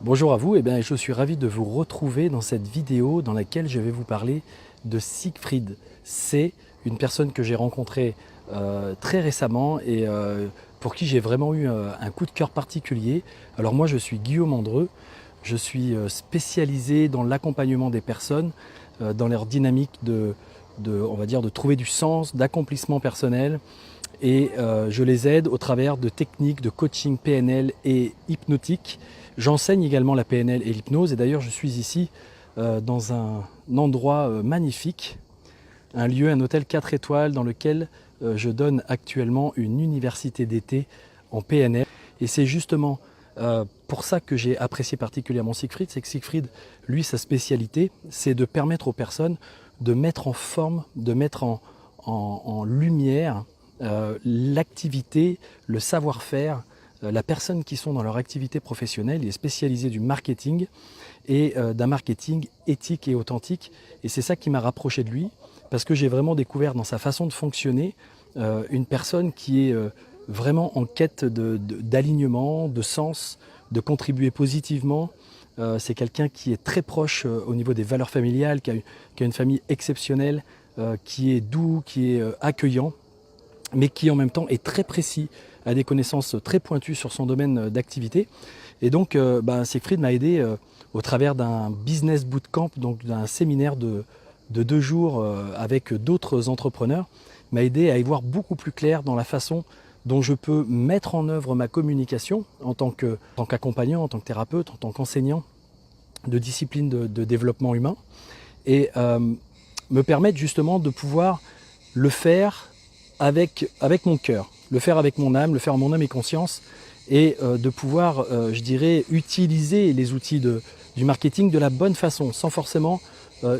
Bonjour à vous, je suis ravi de vous retrouver dans cette vidéo dans laquelle je vais vous parler de Siegfried. C'est une personne que j'ai rencontrée très récemment et pour qui j'ai vraiment eu un coup de cœur particulier. Alors moi je suis Guillaume Andreu, je suis spécialisé dans l'accompagnement des personnes, dans leur dynamique on va dire, de trouver du sens, d'accomplissement personnel. Et je les aide au travers de techniques de coaching PNL et hypnotique. J'enseigne également la PNL et l'hypnose et d'ailleurs je suis ici dans un endroit magnifique, un lieu, un hôtel 4 étoiles dans lequel je donne actuellement une université d'été en PNL. Et c'est justement pour ça que j'ai apprécié particulièrement Siegfried, c'est que Siegfried, lui, sa spécialité, c'est de permettre aux personnes de mettre en forme, de mettre en lumière l'activité, le savoir-faire, la personne qui sont dans leur activité professionnelle. Il est spécialisé du marketing et d'un marketing éthique et authentique. Et c'est ça qui m'a rapproché de lui, parce que j'ai vraiment découvert dans sa façon de fonctionner une personne qui est vraiment en quête d'alignement, de sens, de contribuer positivement. C'est quelqu'un qui est très proche au niveau des valeurs familiales, qui a une famille exceptionnelle, qui est doux, qui est accueillant, mais qui en même temps est très précis, a des connaissances très pointues sur son domaine d'activité. Et donc Siegfried m'a aidé au travers d'un business bootcamp, donc d'un séminaire de 2 jours avec d'autres entrepreneurs, m'a aidé à y voir beaucoup plus clair dans la façon dont je peux mettre en œuvre ma communication en tant qu'accompagnant, en tant que thérapeute, en tant qu'enseignant de discipline de développement humain, et me permettre justement de pouvoir le faire avec mon cœur, le faire avec mon âme, le faire en mon âme et conscience, et de pouvoir, je dirais, utiliser les outils du marketing de la bonne façon, sans forcément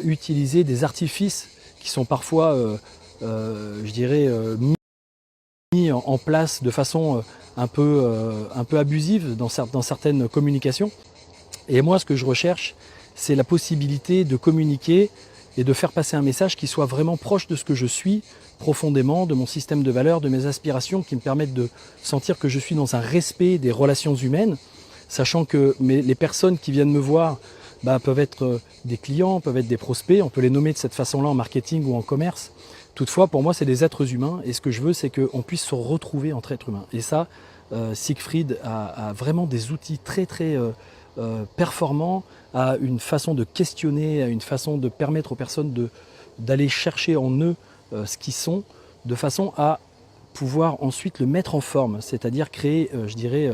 utiliser des artifices qui sont parfois, je dirais, mis en place de façon un peu abusive dans certaines communications. Et moi, ce que je recherche, c'est la possibilité de communiquer et de faire passer un message qui soit vraiment proche de ce que je suis profondément, de mon système de valeurs, de mes aspirations, qui me permettent de sentir que je suis dans un respect des relations humaines, sachant que les personnes qui viennent me voir peuvent être des clients, peuvent être des prospects, on peut les nommer de cette façon-là en marketing ou en commerce. Toutefois, pour moi, c'est des êtres humains et ce que je veux, c'est qu'on puisse se retrouver entre êtres humains. Et ça, Siegfried a vraiment des outils très performants, a une façon de questionner, a une façon de permettre aux personnes d'aller chercher en eux ce qu'ils sont, de façon à pouvoir ensuite le mettre en forme, c'est-à-dire créer, je dirais,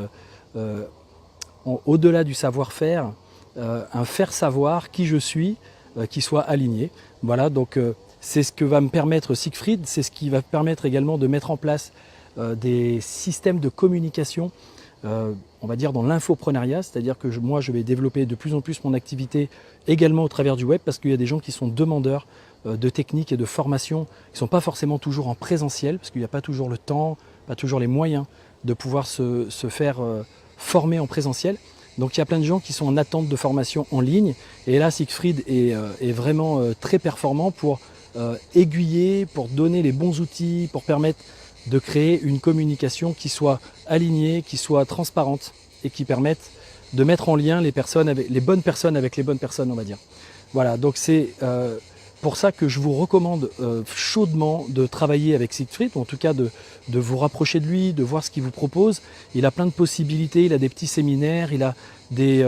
au-delà du savoir-faire, un faire savoir qui je suis, qui soit aligné. Voilà, donc c'est ce que va me permettre Siegfried, c'est ce qui va permettre également de mettre en place des systèmes de communication, on va dire dans l'infoprenariat, c'est-à-dire que moi je vais développer de plus en plus mon activité également au travers du web, parce qu'il y a des gens qui sont demandeurs de techniques et de formations qui ne sont pas forcément toujours en présentiel, parce qu'il n'y a pas toujours le temps, pas toujours les moyens de pouvoir se faire former en présentiel. Donc il y a plein de gens qui sont en attente de formation en ligne, et là Siegfried est vraiment très performant pour aiguiller, pour donner les bons outils, pour permettre de créer une communication qui soit alignée, qui soit transparente et qui permette de mettre en lien les bonnes personnes avec les bonnes personnes, on va dire. Voilà, donc c'est pour ça que je vous recommande chaudement de travailler avec Siegfried, ou en tout cas de vous rapprocher de lui, de voir ce qu'il vous propose. Il a plein de possibilités, il a des petits séminaires, il a des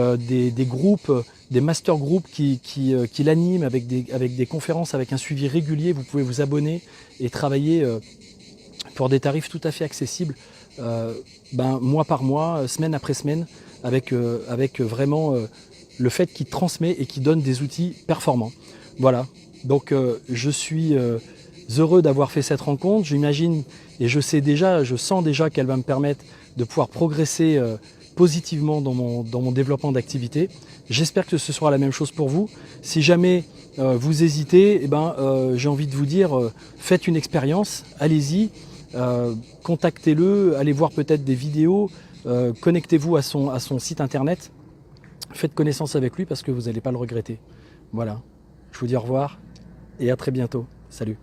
groupes, des master groups qui l'animent avec des conférences, avec un suivi régulier. Vous pouvez vous abonner et travailler pour des tarifs tout à fait accessibles, mois par mois, semaine après semaine, avec vraiment le fait qu'il transmet et qu'il donne des outils performants. Voilà, donc je suis heureux d'avoir fait cette rencontre. J'imagine et je sens déjà qu'elle va me permettre de pouvoir progresser positivement dans mon développement d'activité. J'espère que ce sera la même chose pour vous. Si jamais vous hésitez, j'ai envie de vous dire, faites une expérience, allez-y. Contactez-le, allez voir peut-être des vidéos, connectez-vous à son site internet, faites connaissance avec lui parce que vous n'allez pas le regretter. Voilà, je vous dis au revoir et à très bientôt. Salut.